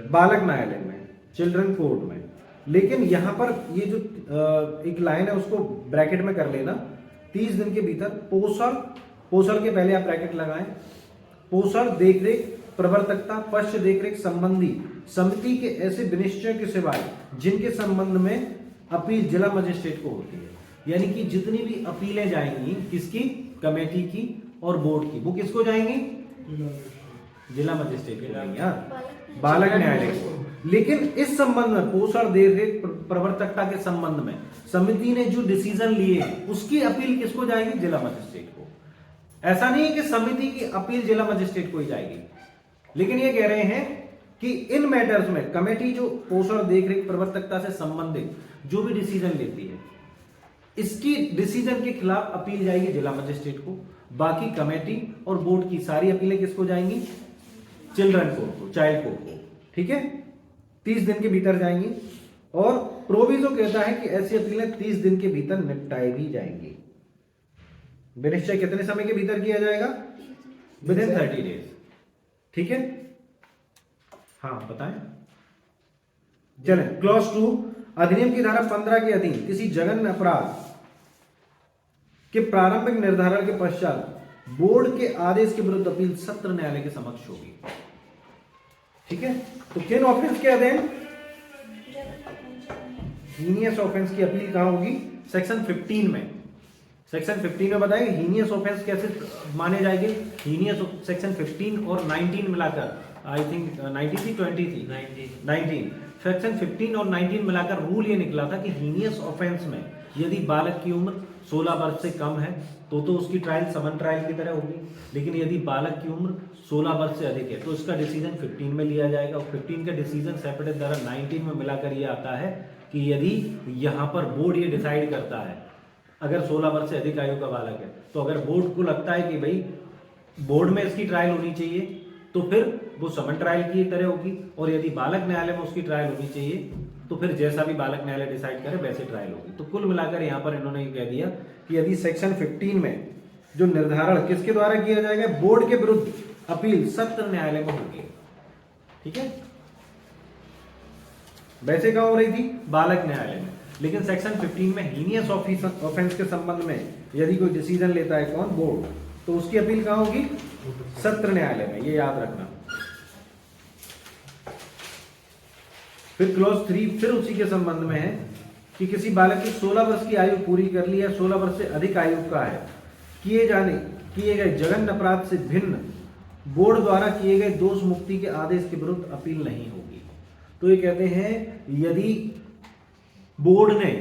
Speaker 1: बालक न्यायालय में, चिल्ड्रन कोर्ट में। लेकिन यहां पर ये जो एक लाइन है उसको ब्रैकेट में कर लेना, 30 दिन के भीतर पोषण के पहले आप ब्रैकेट लगाएं, पोषण देखरेख प्रवर्तकता पश्च देखरेख संबंधी समिति के ऐसे विनिश्चय के सिवाय जिनके संबंध में अपील जिला मजिस्ट्रेट को होती है। यानी कि जितनी भी अपीलें जाएंगी किसकी, कमेटी की और बोर्ड की, वो किसको जाएंगी, जिला मजिस्ट्रेट को जाएंगी, बालक न्यायालय को। लेकिन इस संबंध में पोषण देखरेख प्रवर्तकता के संबंध में समिति ने जो डिसीजन लिए उसकी अपील किसको जाएगी, जिला मजिस्ट्रेट को। ऐसा नहीं है कि समिति की अपील जिला मजिस्ट्रेट को ही जाएगी, लेकिन ये कह रहे हैं कि इन मैटर्स में कमेटी जो पोषण देखरेख प्रवर्तकता से संबंधित जो भी डिसीजन लेती है इसकी डिसीजन के खिलाफ अपील जाएगी जिला मजिस्ट्रेट को। बाकी कमेटी और बोर्ड की सारी अपीलें किसको जाएंगी, चिल्ड्रन कोर्ट को, चाइल्ड कोर्ट को, ठीक है। 30 दिन के भीतर जाएंगी और प्रोविजो कहता है कि ऐसी अपीलें 30 दिन के भीतर निपटाई भी जाएंगी। विनिश्चय कितने समय के भीतर किया जाएगा, विद इन 30 डेज, ठीक है। हाँ बताएं, चलें। क्लॉज 2, अधिनियम की धारा 15 के अधीन किसी जघन्य अपराध के प्रारंभिक निर्धारण के पश्चात बोर्ड के आदेश के विरुद्ध अपील सत्र न्यायालय के समक्ष होगी, ठीक है। तो किन ऑफेंस के अधीन, हीनियस ऑफेंस की अपील कहां होगी, सेक्शन 15 में। सेक्शन 15 में बताएंगे हीनियस ऑफेंस कैसे माने जाएंगे। हीनियस सेक्शन 15 और 19 मिलाकर, आई थिंक 90 थी 20 थी 19, सेक्शन 15 और 19 मिलाकर रूल ये निकला था कि हीनियस ऑफेंस में यदि बालक की उम्र 16 वर्ष से कम है तो उसकी ट्रायल समन ट्रायल की तरह होगी। लेकिन यदि बालक की उम्र 16 वर्ष से अधिक है तो इसका डिसीजन 15 में लिया जाएगा, और 15 का डिसीजन सेपरेट धारा 19 में मिलाकर ये आता है कि यदि यहाँ पर बोर्ड ये डिसाइड करता है, अगर 16 वर्ष से अधिक आयु का बालक है तो अगर बोर्ड को लगता है कि भाई बोर्ड में इसकी ट्रायल होनी चाहिए तो फिर वो समन ट्रायल की तरह होगी, और यदि बालक न्यायालय में उसकी ट्रायल होनी चाहिए तो फिर जैसा भी बालक न्यायालय डिसाइड करे वैसे ट्रायल होगी। तो कुल मिलाकर यहाँ पर इन्होंने ये कह दिया कि यदि सेक्शन 15 में जो निर्धारण किसके द्वारा किया जाएगा, बोर्ड के विरुद्ध अपील सत्र न्यायालय में होगी, ठीक है। वैसे कहाँ हो रही थी, बालक न्यायालय में। लेकिन सेक्शन 15 में हीनियस ऑफेंस के संबंध में यदि कोई डिसीजन लेता है कौन, बोर्ड, तो उसकी अपील कहाँ होगी, सत्र न्यायालय में, ये याद रखना। फिर क्लॉज 3 फिर उसी के संबंध में है कि किसी बालक की 16 वर्ष की आयु पूरी कर ली है, 16 वर्ष से अधिक आयु का है, किए गए जघन्य अपराध से भिन्न बोर्ड द्वारा किए गए दोष मुक्ति के आदेश के विरुद्ध अपील नहीं होगी। तो ये कहते हैं यदि बोर्ड ने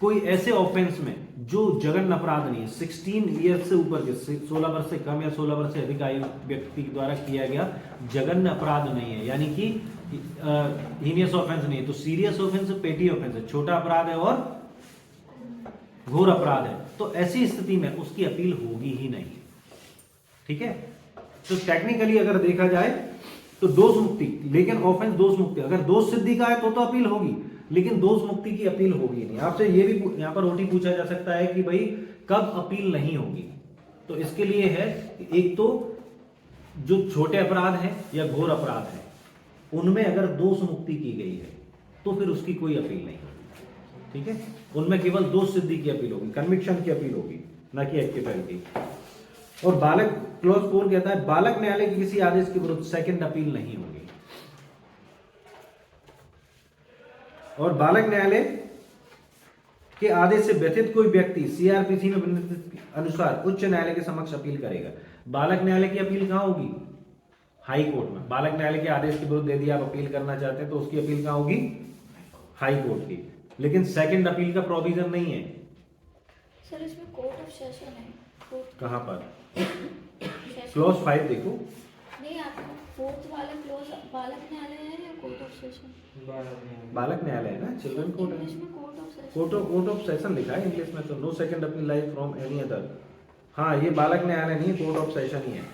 Speaker 1: कोई ऐसे ऑफेंस में जो जघन्य अपराध नहीं है, 16 ईयर से ऊपर के, 16 वर्ष से कम या 16 वर्ष से अधिक आयु व्यक्ति द्वारा किया गया जघन्य अपराध नहीं है, यानी कि हीनियस ऑफेंस नहीं है, तो सीरियस ऑफेंस पेटी ऑफेंस है, छोटा अपराध है और घोर अपराध है, तो ऐसी स्थिति में उसकी अपील होगी ही नहीं। ठीक है, तो टेक्निकली अगर देखा जाए तो दोष मुक्ति, लेकिन ऑफेंस दोष मुक्ति, अगर दोष सिद्धि का है तो अपील होगी, लेकिन दोष मुक्ति की अपील होगी नहीं। आपसे ये भी यहां पर ओटी पूछा जा सकता है कि भाई कब अपील नहीं होगी, तो इसके लिए है एक तो जो छोटे अपराध हैं या घोर अपराध है उनमें अगर दोष मुक्ति की गई है तो फिर उसकी कोई अपील नहीं होगी। ठीक है, उनमें केवल दोष सिद्धि की अपील होगी, कन्विक्शन की अपील होगी, ना कि एक्टिवल की। और बालक क्लॉज 4 कहता है बालक न्यायालय के किसी आदेश के विरुद्ध सेकंड अपील नहीं होगी। और बालक न्यायालय के आदेश से व्यथित कोई व्यक्ति सीआरपीसी में वर्णित अनुसार उच्च न्यायालय के समक्ष अपील करेगा। बालक न्यायालय की अपील कहां होगी? हाई कोर्ट में। बालक न्यायालय के आदेश के विरुद्ध यदि आप अपील करना चाहते हैं तो उसकी अपील कहां होगी? हाई कोर्ट की। लेकिन सेकंड अपील का प्रोविजन नहीं है।
Speaker 4: सर इसमें कोर्ट ऑफ सेशन है।
Speaker 1: कहां पर? क्लॉज 5 देखो।
Speaker 4: नहीं, आप फोर्थ वाला क्लॉज बालक न्यायालय है या कोर्ट ऑफ सेशन?
Speaker 1: बालक न्यायालय है ना, चिल्ड्रन कोर्ट है।
Speaker 4: इंग्लिश में court of session,
Speaker 1: court of session लिखा है इंग्लिश में, तो no second appeal lies from any other. हाँ, ये बालक न्यायालय नहीं है, कोर्ट ऑफ सेशन ही है।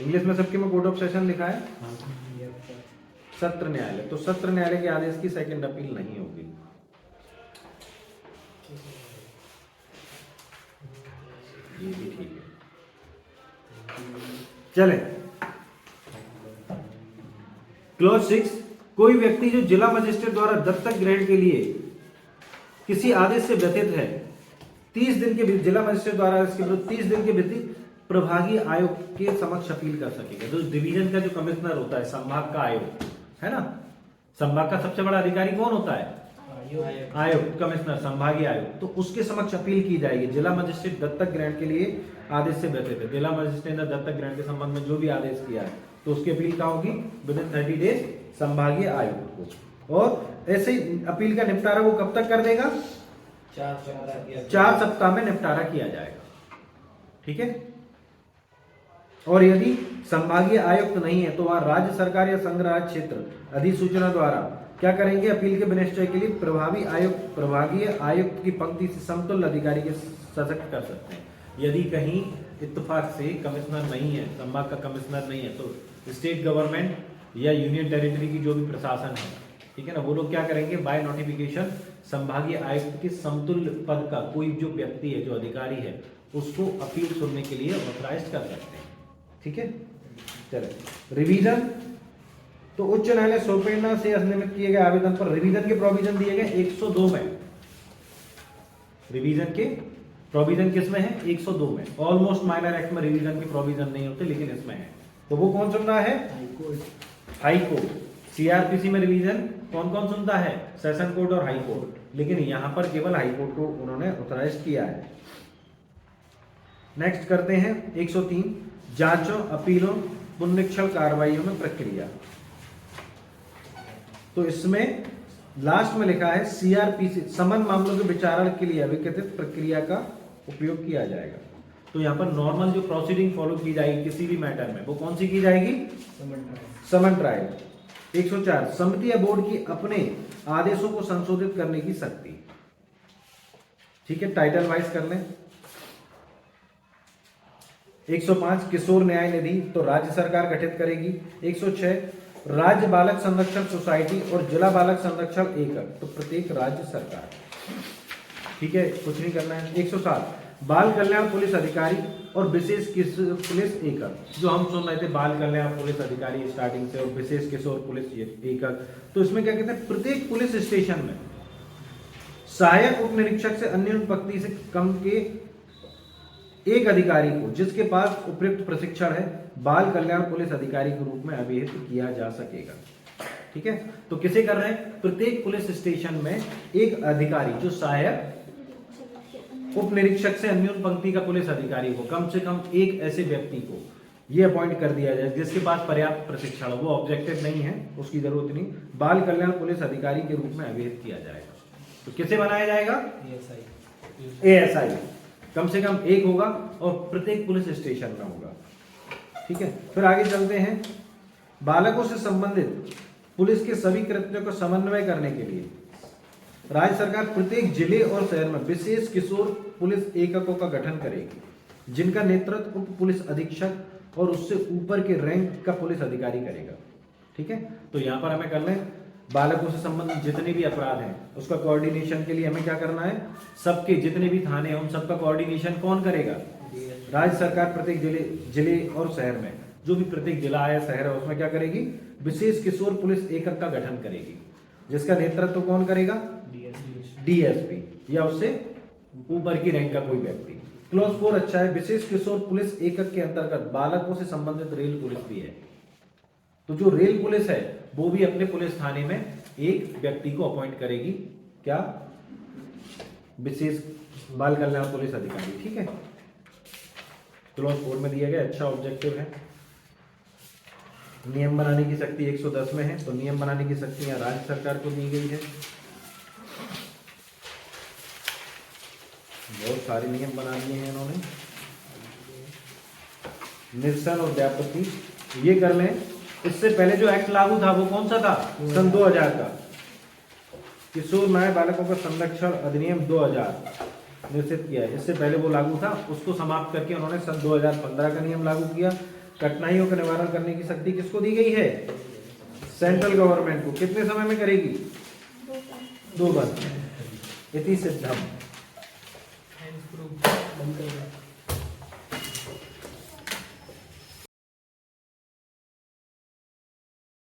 Speaker 1: इंग्लिश में सबके में कोर्ट ऑफ सेशन लिखा है। सत्र न्यायालय, तो सत्र न्यायालय के आदेश की सेकंड अपील नहीं होगी। ये भी ठीक है। चले क्लॉज 6, कोई व्यक्ति जो जिला मजिस्ट्रेट द्वारा दत्तक ग्रहण के लिए किसी आदेश से व्यथित है 30 दिन के जिला मजिस्ट्रेट द्वारा इसके विरुद्ध 30 दिन के भीतर प्रभागीय आयोग के समक्ष अपील कर सकेगा। तो डिवीजन का जो कमिश्नर होता है, संभाग का आयोग है ना, संभाग का सबसे बड़ा अधिकारी कौन होता है? आयुक्त, कमिश्नर, संभागीय आयुक्त। तो उसके समक्ष अपील की जाएगी। जिला मजिस्ट्रेट दत्तक ग्रहण के लिए आदेश से व्यथित है, जिला मजिस्ट्रेट ने दत्तक ग्रहण के संबंध में जो भी आदेश किया है तो उसकी अपील कहाँ होगी? विद इन 30 डेज संभागीय आयुक्त को। और ऐसे ही अपील का निपटारा वो कब तक कर देगा? 4 सप्ताह में निपटारा किया जाएगा। ठीक है। और यदि संभागीय आयुक्त नहीं है तो वहां राज्य सरकार या संघ राज्य क्षेत्र अधिसूचना द्वारा क्या करेंगे? अपील के विनिश्चय के लिए प्रभागीय आयुक्त की पंक्ति से समतुल्य अधिकारी के सशक्त कर सकते हैं। यदि कहीं इत्तेफाक से कमिश्नर नहीं है, संभाग का कमिश्नर नहीं है, तो स्टेट गवर्नमेंट या यूनियन टेरिटरी की जो भी प्रशासन है, ठीक है ना, वो लोग क्या करेंगे? बाय नोटिफिकेशन संभागीय आयुक्त के समतुल्य पद का कोई जो व्यक्ति है, जो अधिकारी है, उसको अपील सुनने के लिए ऑथराइज कर सकते हैं। ठीक है। चले रिवीजन, तो उच्च न्यायालय सौंपना से नियमित किए गए आवेदन पर रिवीजन के प्रोविजन दिए गए 102 में। रिवीजन के प्रोविजन किसमें है? 102 में। ऑलमोस्ट माइनर एक्ट में रिवीजन के प्रोविजन नहीं होते, लेकिन इसमें है। तो वो कौन सुन रहा है? High court. सीआरपीसी में रिवीजन कौन कौन सुनता है? सेशन कोर्ट और हाई कोर्ट। लेकिन यहां पर केवल हाई कोर्ट को उन्होंने ऑथराइज किया है। नेक्स्ट करते हैं 103, जांचों, अपीलों, पुनरीक्षण कार्रवाइयों में प्रक्रिया। तो इसमें लास्ट में लिखा है सीआरपीसी समन मामलों के विचारण के लिए अभिकथित प्रक्रिया का उपयोग किया जाएगा। तो यहां पर नॉर्मल जो प्रोसीडिंग फॉलो की जाएगी किसी भी मैटर में, वो कौन सी की जाएगी? समन ट्रायल। 104, समिति या बोर्ड की अपने आदेशों को संशोधित करने की शक्ति। ठीक है, टाइटल वाइज कर लें। 105, किशोर न्याय निधि, तो राज्य सरकार गठित करेगी। 106, राज्य बालक संरक्षण सोसाइटी और जिला बालक संरक्षण एकक, तो प्रत्येक राज्य सरकार। ठीक है, कुछ नहीं करना है। 107, बाल कल्याण पुलिस अधिकारी और विशेष किशोर पुलिस एकक, जो हम सुन रहे थे बाल कल्याण पुलिस अधिकारी स्टार्टिंग से और विशेष किशोर पुलिस एकक, तो इसमें क्या कहते हैं? प्रत्येक पुलिस स्टेशन में सहायक उप निरीक्षक से अन्य पंक्ति से कम के एक अधिकारी को जिसके पास उपयुक्त प्रशिक्षण है बाल कल्याण पुलिस अधिकारी के रूप में अभिहित किया जा सकेगा। ठीक है, तो किसे कर रहे हैं? प्रत्येक पुलिस स्टेशन में एक अधिकारी जो सहायक उप निरीक्षक से अन्य पंक्ति का पुलिस अधिकारी को कम से कम एक ऐसे व्यक्ति को ये अपॉइंट कर दिया जाए जिसके पास पर्याप्त प्रशिक्षण हो, वो ऑब्जेक्टिव नहीं है, उसकी जरूरत नहीं, बाल कल्याण पुलिस अधिकारी के रूप में अभिहित किया जाएगा। तो किसे बनाया जाएगा? एएसआई कम से कम एक होगा और प्रत्येक पुलिस स्टेशन में होगा। ठीक है, फिर आगे चलते हैं। बालकों से संबंधित पुलिस के सभी कृत्यों को समन्वय करने के लिए राज्य सरकार प्रत्येक जिले और शहर में विशेष किशोर पुलिस एककों का गठन करेगी, जिनका नेतृत्व उप पुलिस अधीक्षक और उससे ऊपर के रैंक का पुलिस अधिकारी करेगा। ठीक है, तो यहाँ पर हमें करना है बालकों से संबंधित जितने भी अपराध हैं उसका कोऑर्डिनेशन के लिए हमें क्या करना है, सबके जितने भी थाने हैं उन सबका कोऑर्डिनेशन कौन करेगा, राज्य सरकार प्रत्येक जिले और शहर में, जो भी प्रत्येक जिला है शहर है उसमें क्या करेगी, विशेष किशोर पुलिस एकक का गठन करेगी, जिसका नेतृत्व कौन करेगा, डीएसपी या उससे ऊपर की रैंक का कोई व्यक्ति। क्लॉज 4 अच्छा है, विशेष किशोर पुलिस एकक के अंतर्गत बालकों से संबंधित रेल पुलिस भी है। तो जो रेल पुलिस है वो भी अपने पुलिस थाने में एक व्यक्ति को अपॉइंट करेगी, क्या, विशेष बाल कल्याण पुलिस अधिकारी। ठीक है, क्लॉज 4 में दिया गया, अच्छा ऑब्जेक्टिव है। नियम बनाने की शक्ति 110 में है, तो नियम बनाने की शक्ति यहाँ राज्य सरकार को दी गई है। बहुत सारे नियम बना दिए हैं इन्होंने। निरसन और व्यापत्ति ये कर लें। इससे पहले जो एक्ट लागू था वो कौन सा था, सन 2000 का किशोर न्याय बालकों का संरक्षण अधिनियम 2000 निश्चित किया है। इससे पहले वो लागू था, उसको समाप्त करके उन्होंने सन 2015 का नियम लागू किया। कठिनाइयों का निवारण करने की शक्ति किसको दी गई है, सेंट्रल गवर्नमेंट को। कितने समय में करेगी, 2 वर्ष। इति सिद्धम।
Speaker 2: Hence proof.
Speaker 3: बंद कर दो।